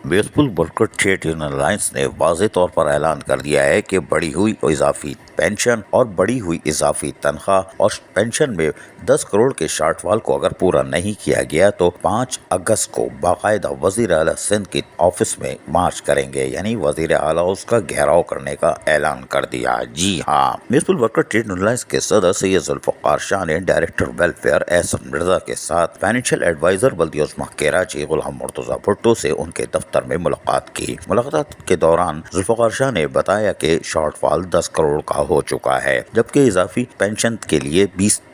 Municipal worker trade union alliance ने वाज़ेह तौर पर ऐलान कर दिया है कि बढ़ी हुई इजाफी पेंशन और बढ़ी हुई इजाफी तनख्वाह और पेंशन में 10 करोड़ के शॉर्टफॉल को अगर पूरा नहीं किया गया तो 5 अगस्त को बाकायदा वजीर आला सिंध के ऑफिस में मार्च करेंगे, यानी वजीर आला उसका घेराव करने का ऐलान कर दिया। जी हाँ, municipal worker trade union alliance के सदर सैयद जुल्फ़िकार शाह ने डायरेक्टर वेलफेयर एहसन मिर्जा के साथ फाइनेंशियल एडवाइजर बल्दी उस्मा कराची गुलाम मुर्तजा भुट्टो से उनके दफ्तर में मुलाकात की। मुलाकात के दौरान जुल्फ़िकार शाह ने बताया कि शॉर्टफॉल 10 करोड़ का हो चुका है, जबकि इजाफी पेंशन के लिए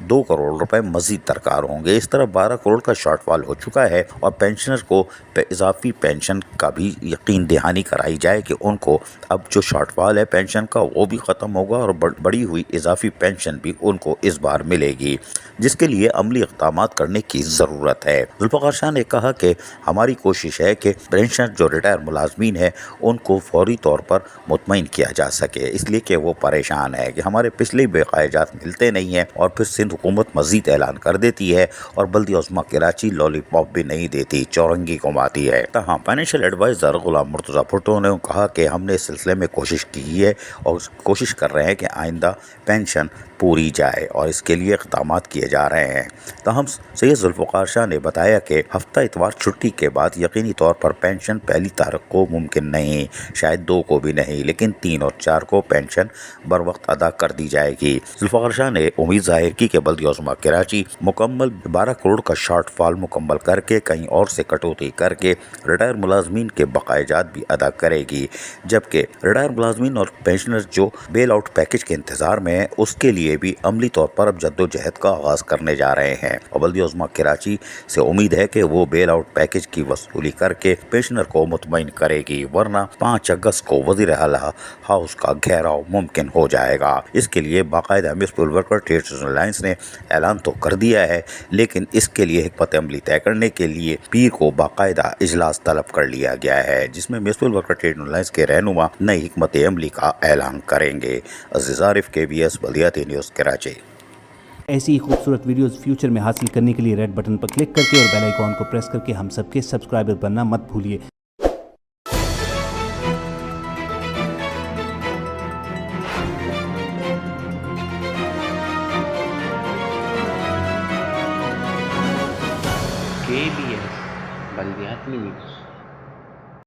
2 करोड़ रुपए मजीद दरकार होंगे। इस तरह 12 करोड़ का शॉर्टफॉल हो चुका है और पेंशनर को इजाफी पेंशन का भी यकीन दहानी कराई जाए कि उनको अब जो शॉर्टफॉल है पेंशन का वो भी ख़त्म होगा और बढ़ी हुई इजाफी पेंशन भी उनको इस बार मिलेगी, जिसके लिए अमली इक़दाम करने की ज़रूरत है। जुल्फ़िकार शाह ने कहा कि हमारी कोशिश है कि पेंशनर जो रिटायर मुलाजमीन है उनको फौरी तौर पर मुतमईन किया जा सके, इसलिए कि वो परेशान है कि हमारे पिछले बकायाजात मिलते नहीं हैं और फिर सिंध हुकूमत मजीद ऐलान कर देती है और बल्दी उस्मा कराची लॉलीपॉप भी नहीं देती, चौरंगी घुमाती है। तहाँ फाइनेंशियल एडवाइज़र गुलाम मुर्तजा भुट्टो ने कहा कि हमने इस सिलसिले में कोशिश की है और कोशिश कर रहे हैं कि आइंदा पेंशन पूरी जाए और इसके लिए इक़दाम किए जा रहे हैं। तहम सैयद जुल्फ़िकार शाह ने बताया कि हफ्ता इतवार छुट्टी के बाद यकीनी तौर पर पेंशन 1 तारीख को मुमकिन नहीं, शायद 2 को भी नहीं, लेकिन 3 और 4 को पेंशन बर वक्त अदा कर दी जाएगी। जुल्फ़िकार शाह ने उम्मीद जाहिर की कि बल्दी उस्मा कराची मुकम्मल 12 करोड़ का शॉर्टफॉल मुकम्मल करके कहीं और से कटौती करके रिटायर मुलाजमीन के बकायाजात भी अदा करेगी, जबकि रिटायर मुलाजमीन और पेंशनर जो बेल आउट पैकेज के इंतजार में है उसके लिए भी अमली तौर पर अब जद्दोजहद का आगाज करने जा रहे हैं और बल्दी उस्मा कराची से उम्मीद है कि वो बेल आउट पैकेज की वसूली करके पेंशनर को मुतमईन करेगी, वरना 5 अगस्त को वजीर आला हाउस का घेराव मुमकिन हो जाएगा। इसके लिए बाकायदा municipal worker trade union alliance ने ऐलान तो कर दिया है, लेकिन इसके लिए हिकमत अमली तय करने के लिए पीर को बाकायदा इजलास तलब कर लिया गया है, जिसमें municipal worker trade union alliance के रहनुमा नई हिकमत अमली का ऐलान करेंगे। अज़ीज़ आरिफ, KBS बल्दियाती न्यूज़ कराची। ऐसी ही खूबसूरत वीडियोस फ्यूचर में हासिल करने के लिए रेड बटन पर क्लिक करके और बेल आइकॉन को प्रेस करके हम सबके सब्सक्राइबर बनना मत भूलिए। KBS बल्दियाती न्यूज़।